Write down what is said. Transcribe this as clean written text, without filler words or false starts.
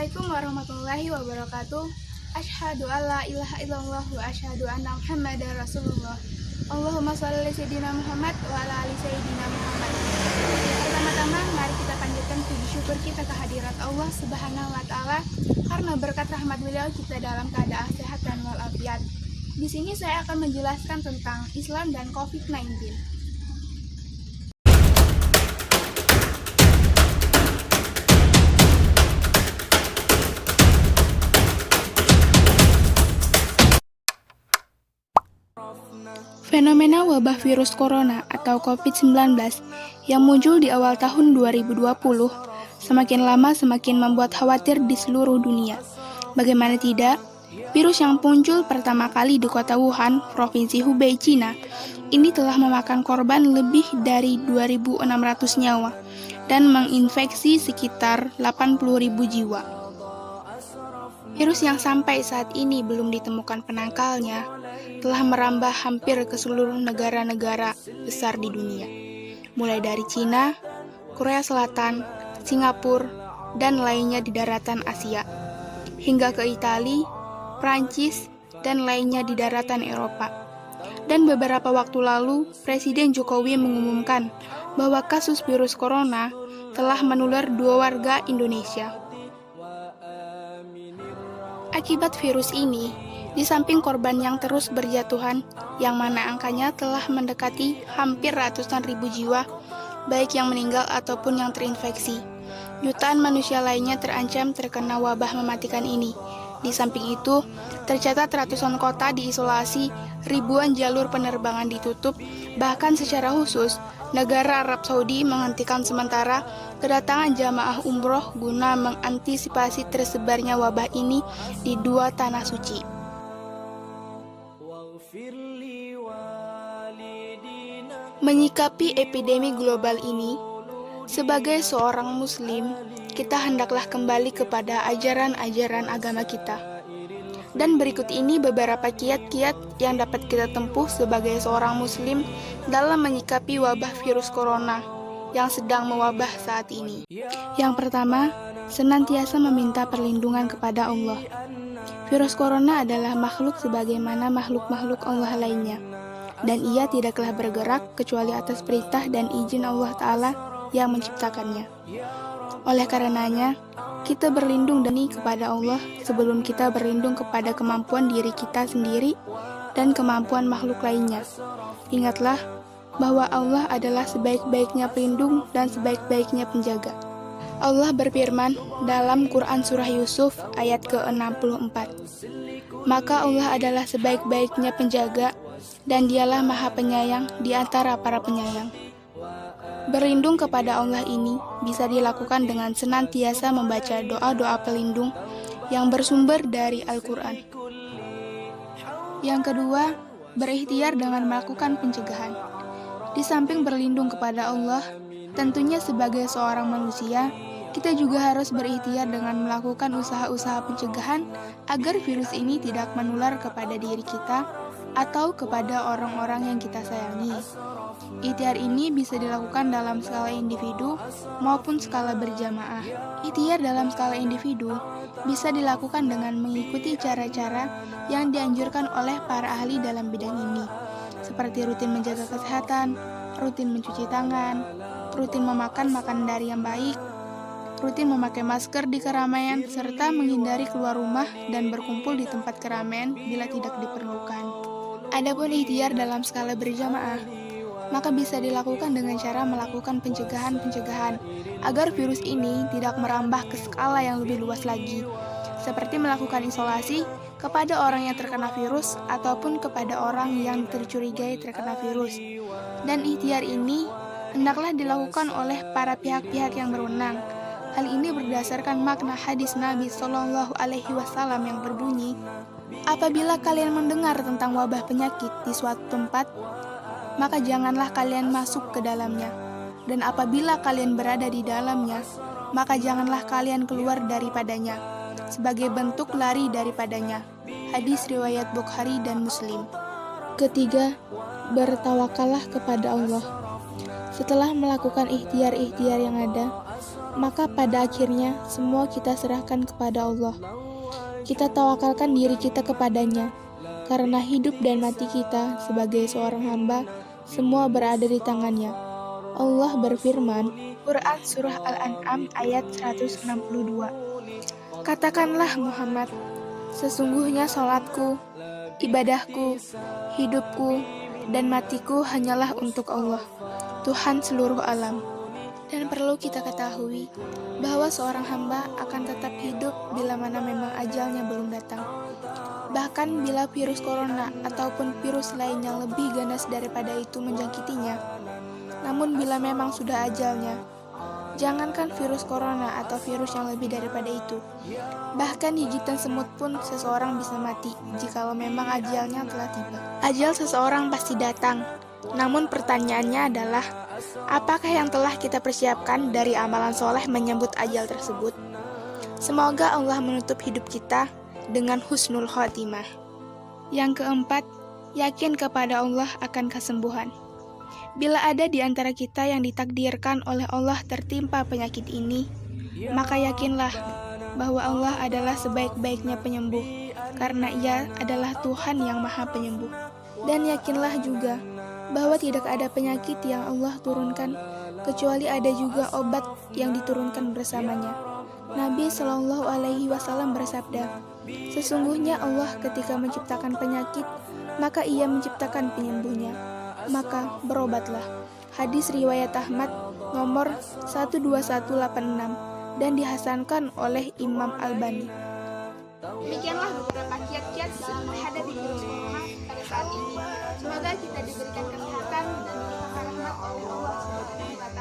Assalamualaikum warahmatullahi wabarakatuh. Asyhadu alla ilaha illallah wa asyhadu anna Muhammadar Rasulullah. Allahumma shalli ala sayyidina Muhammad wa ala ali sayyidina Muhammad. Pertama-tama mari kita panjatkan puji syukur kita kehadirat Allah Subhanahu wa taala karena berkat rahmat beliau kita dalam keadaan sehat dan walafiat. Di sini saya akan menjelaskan tentang Islam dan COVID-19. Fenomena wabah virus corona atau COVID-19 yang muncul di awal tahun 2020 semakin lama semakin membuat khawatir di seluruh dunia. Bagaimana tidak, virus yang muncul pertama kali di kota Wuhan, Provinsi Hubei, Cina, ini telah memakan korban lebih dari 2.600 nyawa dan menginfeksi sekitar 80.000 jiwa. Virus yang sampai saat ini belum ditemukan penangkalnya telah merambah hampir ke seluruh negara-negara besar di dunia, mulai dari Cina, Korea Selatan, Singapura, dan lainnya di daratan Asia, hingga ke Italia, Prancis, dan lainnya di daratan Eropa. Dan beberapa waktu lalu, Presiden Jokowi mengumumkan bahwa kasus virus corona telah menular 2 warga Indonesia. Akibat virus ini, di samping korban yang terus berjatuhan, yang mana angkanya telah mendekati hampir ratusan ribu jiwa, baik yang meninggal ataupun yang terinfeksi, jutaan manusia lainnya terancam terkena wabah mematikan ini. Di samping itu, tercatat ratusan kota diisolasi, ribuan jalur penerbangan ditutup, bahkan secara khusus, negara Arab Saudi menghentikan sementara kedatangan jamaah umroh guna mengantisipasi tersebarnya wabah ini di 2 tanah suci. Menyikapi epidemi global ini, sebagai seorang muslim, kita hendaklah kembali kepada ajaran-ajaran agama kita. Dan berikut ini beberapa kiat-kiat yang dapat kita tempuh sebagai seorang muslim dalam menyikapi wabah virus corona yang sedang mewabah saat ini. Yang pertama, senantiasa meminta perlindungan kepada Allah. Virus corona adalah makhluk sebagaimana makhluk-makhluk Allah lainnya, dan ia tidaklah bergerak kecuali atas perintah dan izin Allah Ta'ala yang menciptakannya. Oleh karenanya, kita berlindung kepada Allah sebelum kita berlindung kepada kemampuan diri kita sendiri dan kemampuan makhluk lainnya. Ingatlah bahwa Allah adalah sebaik-baiknya pelindung dan sebaik-baiknya penjaga. Allah berfirman dalam Quran Surah Yusuf ayat ke-64, "Maka Allah adalah sebaik-baiknya penjaga dan dialah maha penyayang di antara para penyayang." Berlindung kepada Allah ini bisa dilakukan dengan senantiasa membaca doa-doa pelindung yang bersumber dari Al-Quran. Yang kedua, berikhtiar dengan melakukan pencegahan. Di samping berlindung kepada Allah, tentunya sebagai seorang manusia, kita juga harus berikhtiar dengan melakukan usaha-usaha pencegahan agar virus ini tidak menular kepada diri kita atau kepada orang-orang yang kita sayangi. Ikhtiar ini bisa dilakukan dalam skala individu maupun skala berjamaah. Ikhtiar dalam skala individu bisa dilakukan dengan mengikuti cara-cara yang dianjurkan oleh para ahli dalam bidang ini, seperti rutin menjaga kesehatan, rutin mencuci tangan, rutin memakan makanan dari yang baik, rutin memakai masker di keramaian, serta menghindari keluar rumah dan berkumpul di tempat keramaian bila tidak diperlukan. Adapun ikhtiar dalam skala berjamaah, maka bisa dilakukan dengan cara melakukan pencegahan agar virus ini tidak merambah ke skala yang lebih luas lagi, seperti melakukan isolasi kepada orang yang terkena virus ataupun kepada orang yang tercurigai terkena virus. Dan ikhtiar ini hendaklah dilakukan oleh para pihak-pihak yang berwenang. Hal ini berdasarkan makna hadis Nabi Shallallahu Alaihi Wasallam yang berbunyi, "Apabila kalian mendengar tentang wabah penyakit di suatu tempat, maka janganlah kalian masuk ke dalamnya. Dan apabila kalian berada di dalamnya, maka janganlah kalian keluar daripadanya, sebagai bentuk lari daripadanya." Hadis riwayat Bukhari dan Muslim. Ketiga, bertawakallah kepada Allah. Setelah melakukan ikhtiar-ikhtiar yang ada, maka pada akhirnya semua kita serahkan kepada Allah. Kita tawakalkan diri kita kepadanya, karena hidup dan mati kita sebagai seorang hamba, semua berada di tangannya. Allah berfirman, Quran Surah Al-An'am ayat 162. Katakanlah Muhammad, sesungguhnya salatku, ibadahku, hidupku, dan matiku hanyalah untuk Allah, Tuhan seluruh alam. Dan perlu kita ketahui bahwa seorang hamba akan tetap hidup bila mana memang ajalnya belum datang. Bahkan bila virus corona ataupun virus lain yang lebih ganas daripada itu menjangkitinya. Namun bila memang sudah ajalnya, jangankan virus corona atau virus yang lebih daripada itu, bahkan gigitan semut pun seseorang bisa mati jikalau memang ajalnya telah tiba. Ajal seseorang pasti datang, namun pertanyaannya adalah, apakah yang telah kita persiapkan dari amalan soleh menyambut ajal tersebut? Semoga Allah menutup hidup kita dengan husnul khotimah. Yang keempat, yakin kepada Allah akan kesembuhan. Bila ada di antara kita yang ditakdirkan oleh Allah tertimpa penyakit ini, maka yakinlah bahwa Allah adalah sebaik-baiknya penyembuh, karena Ia adalah Tuhan yang Maha Penyembuh. Dan yakinlah juga bahwa tidak ada penyakit yang Allah turunkan, kecuali ada juga obat yang diturunkan bersamanya. Nabi Shallallahu Alaihi Wasallam bersabda, sesungguhnya Allah ketika menciptakan penyakit, maka Ia menciptakan penyembuhnya. Maka berobatlah. Hadis riwayat Ahmad nomor 12186 dan dihasankan oleh Imam Albani. Demikianlah beberapa kiat-kiat dalam menghadapi virus corona pada saat ini. Semoga kita diberikan kesehatan dan dilimpahkan rahmat oleh Allah SWT.